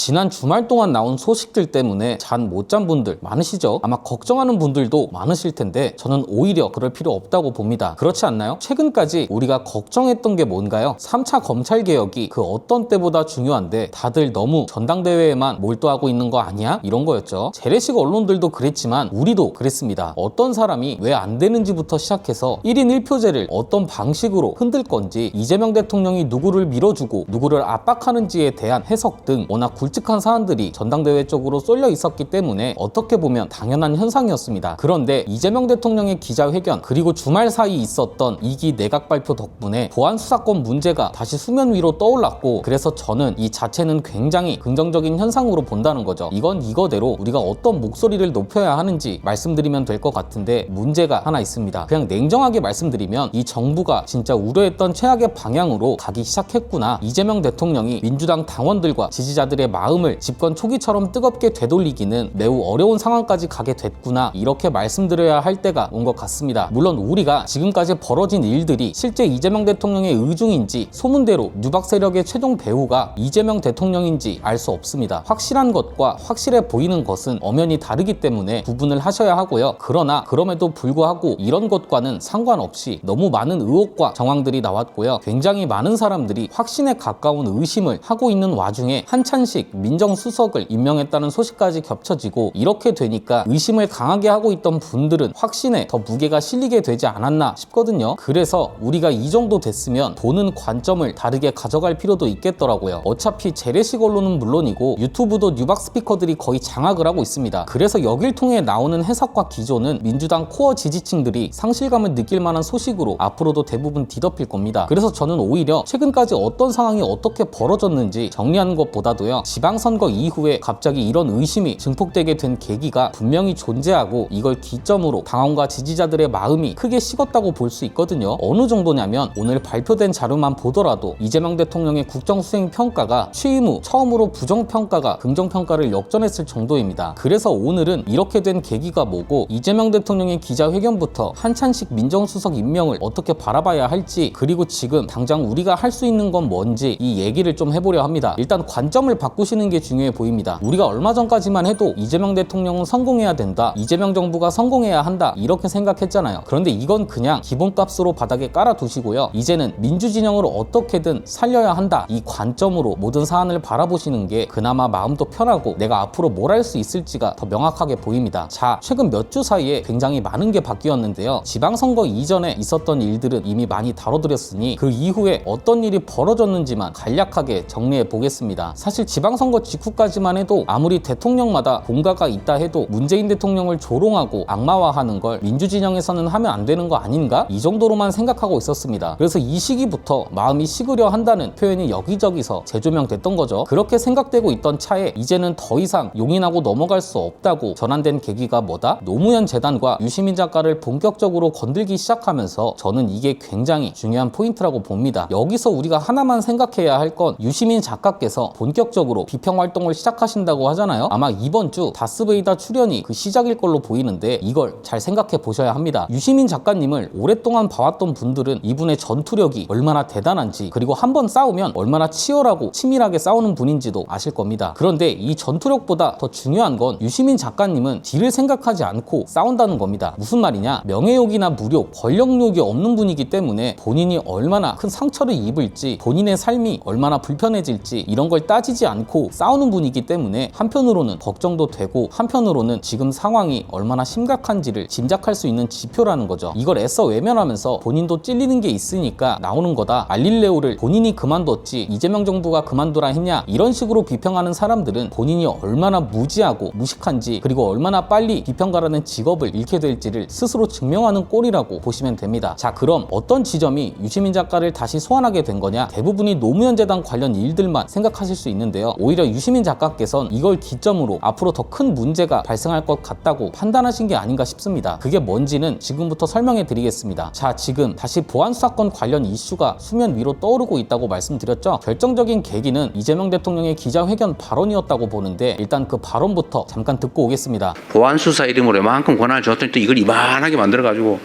지난 주말 동안 나온 소식들 때문에 잠 못 잔 분들 많으시죠? 아마 걱정하는 분들도 많으실 텐데 저는 오히려 그럴 필요 없다고 봅니다. 그렇지 않나요? 최근까지 우리가 걱정했던 게 뭔가요? 3차 검찰개혁이 그 어떤 때보다 중요한데 다들 너무 전당대회에만 몰두하고 있는 거 아니야? 이런 거였죠. 재래식 언론들도 그랬지만 우리도 그랬습니다. 어떤 사람이 왜 안 되는지부터 시작해서 1인 1표제를 어떤 방식으로 흔들 건지, 이재명 대통령이 누구를 밀어주고 누구를 압박하는지에 대한 해석 등 워낙 굵직한 사안들이 전당대회 쪽으로 쏠려 있었기 때문에 어떻게 보면 당연한 현상이었습니다. 그런데 이재명 대통령의 기자회견 그리고 주말 사이 있었던 2기 내각 발표 덕분에 보안수사권 문제가 다시 수면 위로 떠올랐고, 그래서 저는 이 자체는 굉장히 긍정적인 현상으로 본다는 거죠. 이건 이거대로 우리가 어떤 목소리를 높여야 하는지 말씀드리면 될 것 같은데 문제가 하나 있습니다. 그냥 냉정하게 말씀드리면 이 정부가 진짜 우려했던 최악의 방향으로 가기 시작했구나, 이재명 대통령이 민주당 당원들과 지지자들의 마음을 집권 초기처럼 뜨겁게 되돌리기는 매우 어려운 상황까지 가게 됐구나, 이렇게 말씀드려야 할 때가 온 것 같습니다. 물론 우리가 지금까지 벌어진 일들이 실제 이재명 대통령의 의중인지, 소문대로 뉴박 세력의 최종 배후가 이재명 대통령인지 알 수 없습니다. 확실한 것과 확실해 보이는 것은 엄연히 다르기 때문에 구분을 하셔야 하고요. 그러나 그럼에도 불구하고 이런 것과는 상관없이 너무 많은 의혹과 정황들이 나왔고요. 굉장히 많은 사람들이 확신에 가까운 의심을 하고 있는 와중에 한찬식 민정수석을 임명했다는 소식까지 겹쳐지고, 이렇게 되니까 의심을 강하게 하고 있던 분들은 확신에 더 무게가 실리게 되지 않았나 싶거든요. 그래서 우리가 이 정도 됐으면 보는 관점을 다르게 가져갈 필요도 있겠더라고요. 어차피 재래식 언론은 물론이고 유튜브도 뉴박 스피커들이 거의 장악을 하고 있습니다. 그래서 여길 통해 나오는 해석과 기조는 민주당 코어 지지층들이 상실감을 느낄 만한 소식으로 앞으로도 대부분 뒤덮일 겁니다. 그래서 저는 오히려 최근까지 어떤 상황이 어떻게 벌어졌는지 정리하는 것보다도요, 지방선거 이후에 갑자기 이런 의심이 증폭되게 된 계기가 분명히 존재하고 이걸 기점으로 당원과 지지자들의 마음이 크게 식었다고 볼 수 있거든요. 어느 정도냐면 오늘 발표된 자료만 보더라도 이재명 대통령의 국정수행 평가가 취임 후 처음으로 부정평가가 긍정평가를 역전했을 정도입니다. 그래서 오늘은 이렇게 된 계기가 뭐고, 이재명 대통령의 기자회견부터 한찬식 민정수석 임명을 어떻게 바라봐야 할지, 그리고 지금 당장 우리가 할 수 있는 건 뭔지 이 얘기를 좀 해보려 합니다. 일단 관점을 바꾸시는 게 중요해 보입니다. 우리가 얼마 전까지만 해도 이재명 대통령은 성공해야 된다, 이재명 정부가 성공해야 한다, 이렇게 생각했잖아요. 그런데 이건 그냥 기본값으로 바닥에 깔아두시고요. 이제는 민주진영을 어떻게든 살려야 한다, 이 관점으로 모든 사안을 바라보시는 게 그나마 마음도 편하고 내가 앞으로 뭘 할 수 있을지가 더 명확하게 보입니다. 자, 최근 몇 주 사이에 굉장히 많은 게 바뀌었는데요. 지방선거 이전에 있었던 일들은 이미 많이 다뤄드렸으니 그 이후에 어떤 일이 벌어졌는지만 간략하게 정리해 보겠습니다. 사실 지방선거 직후까지만 해도 아무리 대통령마다 공가가 있다 해도 문재인 대통령을 조롱하고 악마화하는 걸 민주진영에서는 하면 안 되는 거 아닌가? 이 정도로만 생각하고 있었습니다. 그래서 이 시기부터 마음이 식으려 한다는 표현이 여기저기서 재조명됐던 거죠. 그렇게 생각되고 있던 차에 이제는 더 이상 용인하고 넘어갈 수 없다고 전환된 계기가 뭐다? 노무현 재단과 유시민 작가를 본격적으로 건들기 시작하면서 저는 이게 굉장히 중요한 포인트라고 봅니다. 여기서 우리가 하나만 생각해야 할 건 유시민 작가께서 본격적으로 비평 활동을 시작하신다고 하잖아요. 아마 이번 주 다스베이다 출연이 그 시작일 걸로 보이는데 이걸 잘 생각해 보셔야 합니다. 유시민 작가님을 오랫동안 봐왔던 분들은 이분의 전투력이 얼마나 대단한지, 그리고 한번 싸우면 얼마나 치열하고 치밀하게 싸우는 분인지도 아실 겁니다. 그런데 이 전투력보다 더 중요한 건 유시민 작가님은 뒤를 생각하지 않고 싸운다는 겁니다. 무슨 말이냐? 명예욕이나 무욕, 권력욕이 없는 분이기 때문에 본인이 얼마나 큰 상처를 입을지, 본인의 삶이 얼마나 불편해질지 이런 걸 따지지 않고 싸우는 분이기 때문에 한편으로는 걱정도 되고 한편으로는 지금 상황이 얼마나 심각한지를 짐작할 수 있는 지표라는 거죠. 이걸 애써 외면하면서 본인도 찔리는 게 있으니까 나오는 거다, 알릴레오를 본인이 그만뒀지 이재명 정부가 그만두라 했냐, 이런 식으로 비평하는 사람들은 본인이 얼마나 무지하고 무식한지, 그리고 얼마나 빨리 비평가라는 직업을 잃게 될지를 스스로 증명하는 꼴이라고 보시면 됩니다. 자, 그럼 어떤 지점이 유시민 작가를 다시 소환하게 된 거냐? 대부분이 노무현 재단 관련 일들만 생각하실 수 있는데요. 오히려 유시민 작가께서는 이걸 기점으로 앞으로 더 큰 문제가 발생할 것 같다고 판단하신 게 아닌가 싶습니다. 그게 뭔지는 지금부터 설명해 드리겠습니다. 자, 지금 다시 보안수사권 관련 이슈가 수면 위로 떠오르고 있다고 말씀드렸죠. 결정적인 계기는 이재명 대통령의 기자회견 발언이었다고 보는데 일단 그 발언부터 잠깐 듣고 오겠습니다. 보안수사 이름으로 이만큼 권한을 줬더니 또 이걸 이만하게 만들어가지고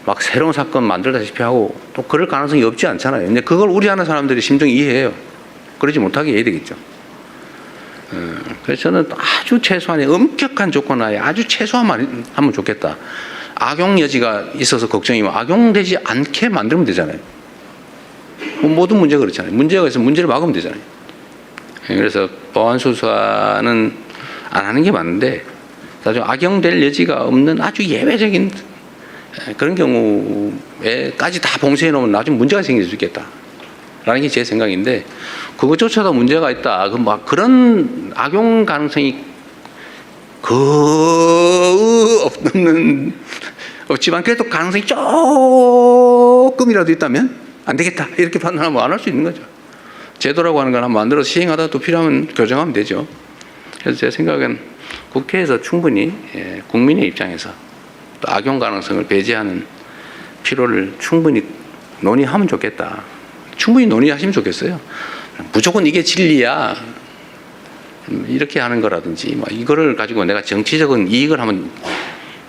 막 새로운 사건 만들다시피 하고 또 그럴 가능성이 없지 않잖아요. 근데 그걸 우려하는 사람들이 심정이 이해해요. 그러지 못하게 해야 되겠죠. 그래서 저는 아주 최소한의 엄격한 조건 하에 아주 최소한만 하면 좋겠다. 악용 여지가 있어서 걱정이면 악용되지 않게 만들면 되잖아요. 모든 문제가 그렇잖아요. 문제가 있으면 문제를 막으면 되잖아요. 그래서 보안수사는 안 하는 게 맞는데 나중에 악용될 여지가 없는 아주 예외적인 그런 경우에까지 다 봉쇄해 놓으면 나중에 문제가 생길 수 있겠다 라는 게 제 생각인데, 그것조차도 문제가 있다, 그럼 막 그런 악용 가능성이 없지만 그래도 가능성이 조금이라도 있다면 안 되겠다 이렇게 판단하면 안 할 수 있는 거죠. 제도라고 하는 걸 한번 만들어서 시행하다 또 필요하면 교정하면 되죠. 그래서 제 생각은 국회에서 충분히 국민의 입장에서 또 악용 가능성을 배제하는 필요를 충분히 논의하면 좋겠다. 충분히 논의하시면 좋겠어요. 무조건 이게 진리야 이렇게 하는 거라든지 뭐 이거를 가지고 내가 정치적인 이익을 한번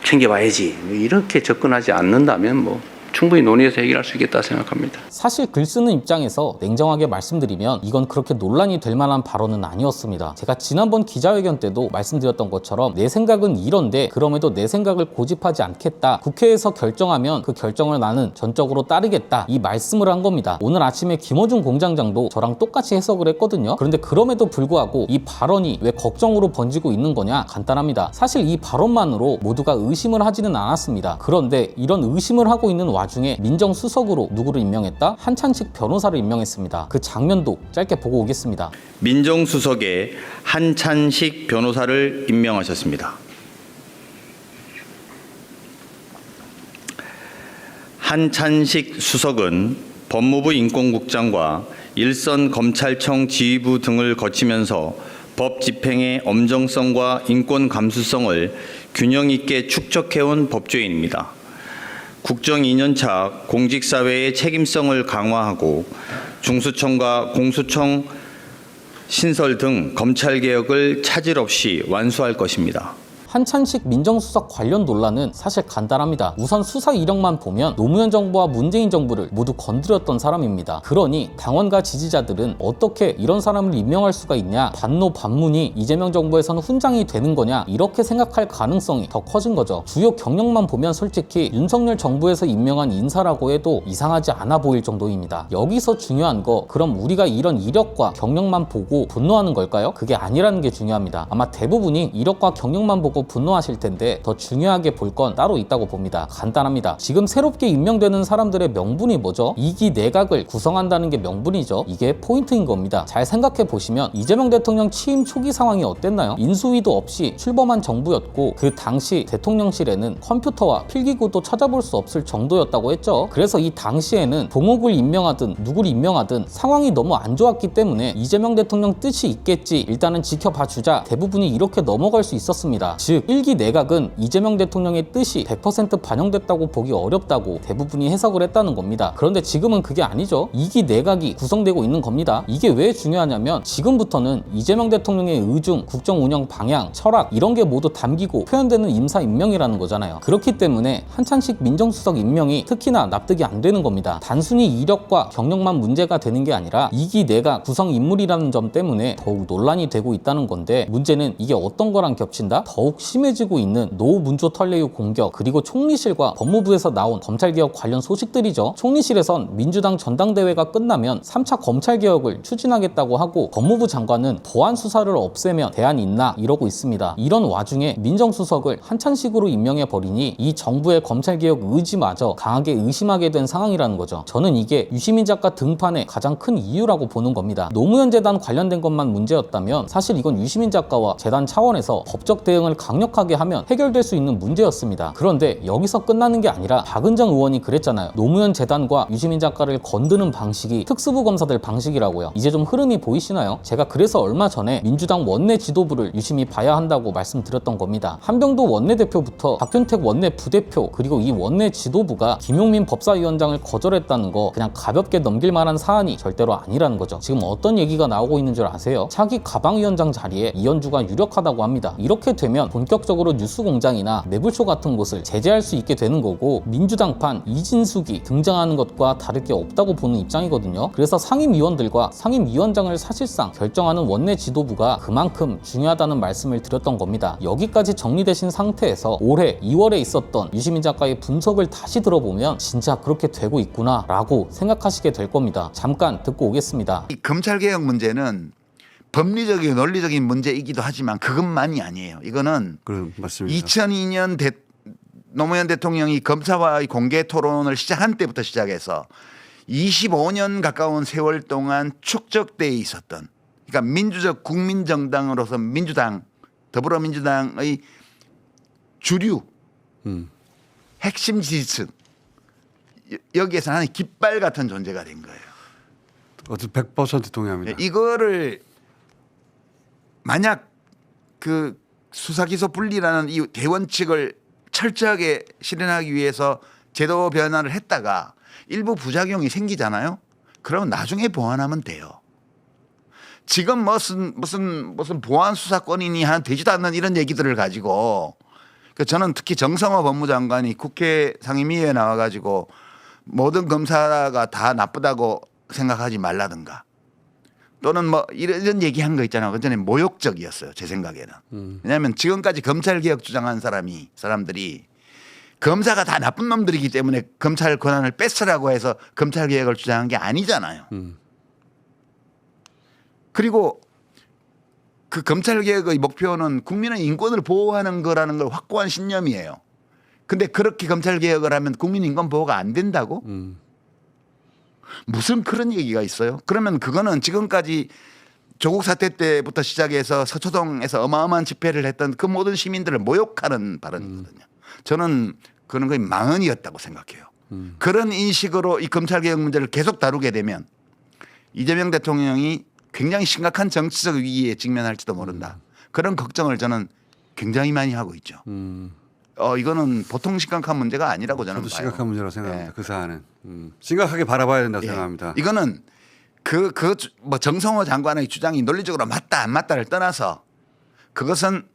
챙겨봐야지 이렇게 접근하지 않는다면 뭐 충분히 논의해서 해결할 수 있겠다 생각합니다. 사실 글 쓰는 입장에서 냉정하게 말씀드리면 이건 그렇게 논란이 될 만한 발언은 아니었습니다. 제가 지난번 기자회견 때도 말씀드렸던 것처럼 내 생각은 이런데 그럼에도 내 생각을 고집하지 않겠다. 국회에서 결정하면 그 결정을 나는 전적으로 따르겠다. 이 말씀을 한 겁니다. 오늘 아침에 김어준 공장장도 저랑 똑같이 해석을 했거든요. 그런데 그럼에도 불구하고 이 발언이 왜 걱정으로 번지고 있는 거냐? 간단합니다. 사실 이 발언만으로 모두가 의심을 하지는 않았습니다. 그런데 이런 의심을 하고 있는 와중에 민정수석으로 누구를 임명했다? 한찬식 변호사를 임명했습니다. 그 장면도 짧게 보고 오겠습니다. 민정수석에 한찬식 변호사를 임명하셨습니다. 한찬식 수석은 법무부 인권국장과 일선 검찰청 지휘부 등을 거치면서 법 집행의 엄정성과 인권 감수성을 균형 있게 축적해온 법조인입니다. 국정 2년차 공직사회의 책임성을 강화하고 중수청과 공수청 신설 등 검찰개혁을 차질 없이 완수할 것입니다. 한찬식 민정수석 관련 논란은 사실 간단합니다. 우선 수사 이력만 보면 노무현 정부와 문재인 정부를 모두 건드렸던 사람입니다. 그러니 당원과 지지자들은 어떻게 이런 사람을 임명할 수가 있냐, 반노반문이 이재명 정부에서는 훈장이 되는 거냐 이렇게 생각할 가능성이 더 커진 거죠. 주요 경력만 보면 솔직히 윤석열 정부에서 임명한 인사라고 해도 이상하지 않아 보일 정도입니다. 여기서 중요한 거, 그럼 우리가 이런 이력과 경력만 보고 분노하는 걸까요? 그게 아니라는 게 중요합니다. 아마 대부분이 이력과 경력만 보고 분노하실 텐데 더 중요하게 볼 건 따로 있다고 봅니다. 간단합니다. 지금 새롭게 임명되는 사람들의 명분이 뭐죠? 2기 내각을 구성한다는 게 명분이죠. 이게 포인트인 겁니다. 잘 생각해 보시면 이재명 대통령 취임 초기 상황이 어땠나요? 인수위도 없이 출범한 정부였고 그 당시 대통령실에는 컴퓨터와 필기구도 찾아볼 수 없을 정도였다고 했죠. 그래서 이 당시에는 봉옥을 임명하든 누구를 임명하든 상황이 너무 안 좋았기 때문에 이재명 대통령 뜻이 있겠지, 일단은 지켜봐 주자, 대부분이 이렇게 넘어갈 수 있었습니다. 즉 1기 내각은 이재명 대통령의 뜻이 100% 반영됐다고 보기 어렵다고 대부분이 해석을 했다는 겁니다. 그런데 지금은 그게 아니죠. 2기 내각이 구성되고 있는 겁니다. 이게 왜 중요하냐면 지금부터는 이재명 대통령의 의중, 국정 운영 방향, 철학 이런 게 모두 담기고 표현되는 인사 임명이라는 거잖아요. 그렇기 때문에 한찬식 민정수석 임명이 특히나 납득이 안 되는 겁니다. 단순히 이력과 경력만 문제가 되는 게 아니라 2기 내각 구성 인물이라는 점 때문에 더욱 논란이 되고 있다는 건데, 문제는 이게 어떤 거랑 겹친다? 더욱 심해지고 있는 노문조 털레유 공격, 그리고 총리실과 법무부에서 나온 검찰개혁 관련 소식들이죠. 총리실에선 민주당 전당대회가 끝나면 3차 검찰개혁을 추진하겠다고 하고 법무부 장관은 보안 수사를 없애면 대안이 있나 이러고 있습니다. 이런 와중에 민정수석을 한찬식으로 임명해버리니 이 정부의 검찰개혁 의지마저 강하게 의심하게 된 상황이라는 거죠. 저는 이게 유시민 작가 등판의 가장 큰 이유라고 보는 겁니다. 노무현 재단 관련된 것만 문제였다면 사실 이건 유시민 작가와 재단 차원에서 법적 대응을 강력하게 하면 해결될 수 있는 문제였습니다. 그런데 여기서 끝나는 게 아니라 박은정 의원이 그랬잖아요. 노무현 재단과 유시민 작가를 건드는 방식이 특수부 검사들 방식이라고요. 이제 좀 흐름이 보이시나요? 제가 그래서 얼마 전에 민주당 원내 지도부를 유심히 봐야 한다고 말씀드렸던 겁니다. 한병도 원내대표부터 박균택 원내 부대표, 그리고 이 원내 지도부가 김용민 법사위원장을 거절했다는 거 그냥 가볍게 넘길 만한 사안이 절대로 아니라는 거죠. 지금 어떤 얘기가 나오고 있는 줄 아세요? 차기 가방위원장 자리에 이현주가 유력하다고 합니다. 이렇게 되면 본격적으로 뉴스공장이나 매불쇼 같은 곳을 제재할 수 있게 되는 거고, 민주당판 이진숙이 등장하는 것과 다를 게 없다고 보는 입장이거든요. 그래서 상임위원들과 상임위원장을 사실상 결정하는 원내 지도부가 그만큼 중요하다는 말씀을 드렸던 겁니다. 여기까지 정리되신 상태에서 올해 2월에 있었던 유시민 작가의 분석을 다시 들어보면 진짜 그렇게 되고 있구나 라고 생각하시게 될 겁니다. 잠깐 듣고 오겠습니다. 이 검찰개혁 문제는 법리적이고 논리적인 문제이기도 하지만 그것만이 아니에요. 이거는 맞습니다. 2002년 노무현 대통령이 검사와의 공개 토론을 시작한 때부터 시작해서 25년 가까운 세월 동안 축적돼 있었던, 그러니까 민주적 국민정당으로서 민주당, 더불어민주당의 주류 핵심 지지층, 여기에서 하나의 깃발 같은 존재가 된 거예요. 100% 동의합니다. 이거를 만약 그 수사기소 분리라는 이 대원칙을 철저하게 실현하기 위해서 제도 변화를 했다가 일부 부작용이 생기잖아요. 그러면 나중에 보완하면 돼요. 지금 무슨 보안 수사권이니 하나 되지도 않는 이런 얘기들을 가지고, 저는 특히 정성호 법무장관이 국회 상임위에 나와가지고 모든 검사가 다 나쁘다고 생각하지 말라든가, 또는 뭐 이런 얘기한 거 있잖아요. 그전에 모욕적이었어요, 제 생각에는. 왜냐하면 지금까지 검찰개혁 주장한 사람들이 검사가 다 나쁜 놈들이기 때문에 검찰 권한을 뺏으라고 해서 검찰개혁을 주장한 게 아니잖아요. 그리고 그 검찰개혁의 목표는 국민의 인권을 보호하는 거라는 걸 확고한 신념이에요. 근데 그렇게 검찰개혁을 하면 국민 인권 보호가 안 된다고? 무슨 그런 얘기가 있어요? 그러면 그거는 지금까지 조국 사태 때부터 시작해서 서초동에서 어마어마한 집회를 했던 그 모든 시민들을 모욕하는 발언이거든요. 저는 그런 거의 망언이었다고 생각해요. 그런 인식으로 이 검찰개혁 문제를 계속 다루게 되면 이재명 대통령이 굉장히 심각한 정치적 위기에 직면할지도 모른다. 그런 걱정을 저는 굉장히 많이 하고 있죠. 이거는 보통 심각한 문제가 아니라고 저는 저도 봐요. 심각한 문제라고 생각합니다. 네. 그 사안은 심각하게 바라봐야 된다고 예. 생각합니다. 이거는 뭐 정성호 장관의 주장이 논리적으로 맞다 안 맞다를 떠나서 그것은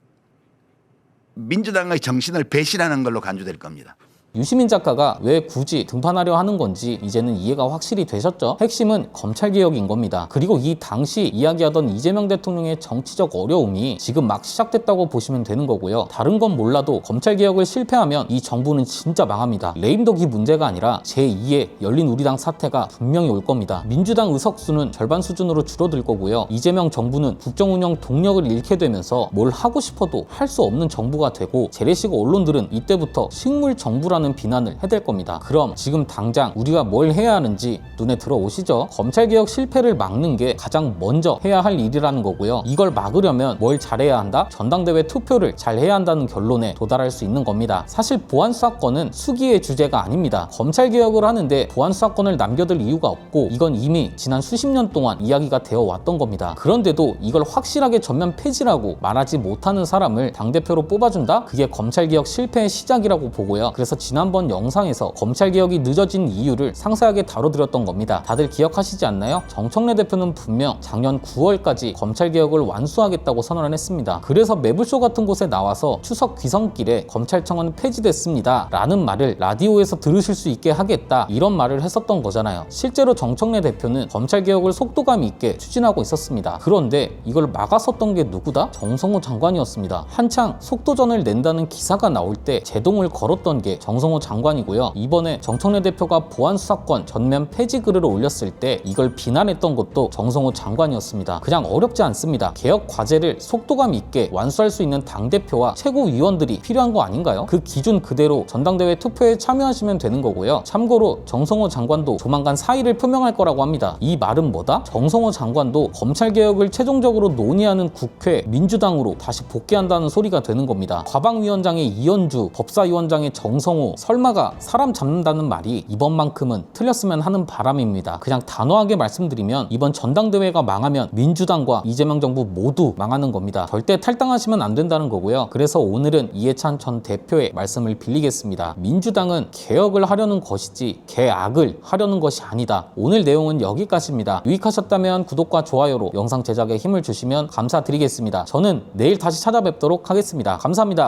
민주당의 정신을 배신하는 걸로 간주될 겁니다. 유시민 작가가 왜 굳이 등판하려 하는 건지 이제는 이해가 확실히 되셨죠? 핵심은 검찰개혁인 겁니다. 그리고 이 당시 이야기하던 이재명 대통령의 정치적 어려움이 지금 막 시작됐다고 보시면 되는 거고요. 다른 건 몰라도 검찰개혁을 실패하면 이 정부는 진짜 망합니다. 레임덕이 문제가 아니라 제2의 열린우리당 사태가 분명히 올 겁니다. 민주당 의석수는 절반 수준으로 줄어들 거고요. 이재명 정부는 국정운영 동력을 잃게 되면서 뭘 하고 싶어도 할 수 없는 정부가 되고, 재래식 언론들은 이때부터 식물정부라는 비난을 해댈 겁니다. 그럼 지금 당장 우리가 뭘 해야 하는지 눈에 들어오시죠? 검찰개혁 실패를 막는 게 가장 먼저 해야 할 일이라는 거고요. 이걸 막으려면 뭘 잘해야 한다? 전당대회 투표를 잘 해야 한다는 결론에 도달할 수 있는 겁니다. 사실 보안수사권은 수기의 주제가 아닙니다. 검찰개혁을 하는데 보안수사권을 남겨둘 이유가 없고, 이건 이미 지난 수십 년 동안 이야기가 되어 왔던 겁니다. 그런데도 이걸 확실하게 전면 폐지라고 말하지 못하는 사람을 당대표로 뽑아준다? 그게 검찰개혁 실패의 시작이라고 보고요. 그래서 지난번 영상에서 검찰개혁이 늦어진 이유를 상세하게 다뤄드렸던 겁니다. 다들 기억하시지 않나요? 정청래 대표는 분명 작년 9월까지 검찰개혁을 완수하겠다고 선언을 했습니다. 그래서 매불쇼 같은 곳에 나와서 추석 귀성길에 검찰청은 폐지됐습니다 라는 말을 라디오에서 들으실 수 있게 하겠다, 이런 말을 했었던 거잖아요. 실제로 정청래 대표는 검찰개혁을 속도감 있게 추진하고 있었습니다. 그런데 이걸 막았었던 게 누구다? 정성호 장관이었습니다. 한창 속도전을 낸다는 기사가 나올 때 제동을 걸었던 게 정성호 장관이고요. 이번에 정청래 대표가 보안수사권 전면 폐지 글을 올렸을 때 이걸 비난했던 것도 정성호 장관이었습니다. 그냥 어렵지 않습니다. 개혁 과제를 속도감 있게 완수할 수 있는 당대표와 최고위원들이 필요한 거 아닌가요? 그 기준 그대로 전당대회 투표에 참여하시면 되는 거고요. 참고로 정성호 장관도 조만간 사의를 표명할 거라고 합니다. 이 말은 뭐다? 정성호 장관도 검찰개혁을 최종적으로 논의하는 국회 민주당으로 다시 복귀한다는 소리가 되는 겁니다. 과방위원장의 이현주, 법사위원장의 정성호, 경우 설마가 사람 잡는다는 말이 이번만큼은 틀렸으면 하는 바람입니다. 그냥 단호하게 말씀드리면 이번 전당대회가 망하면 민주당과 이재명 정부 모두 망하는 겁니다. 절대 탈당하시면 안 된다는 거고요. 그래서 오늘은 이해찬 전 대표의 말씀을 빌리겠습니다. 민주당은 개혁을 하려는 것이지 개악을 하려는 것이 아니다. 오늘 내용은 여기까지입니다. 유익하셨다면 구독과 좋아요로 영상 제작에 힘을 주시면 감사드리겠습니다. 저는 내일 다시 찾아뵙도록 하겠습니다. 감사합니다.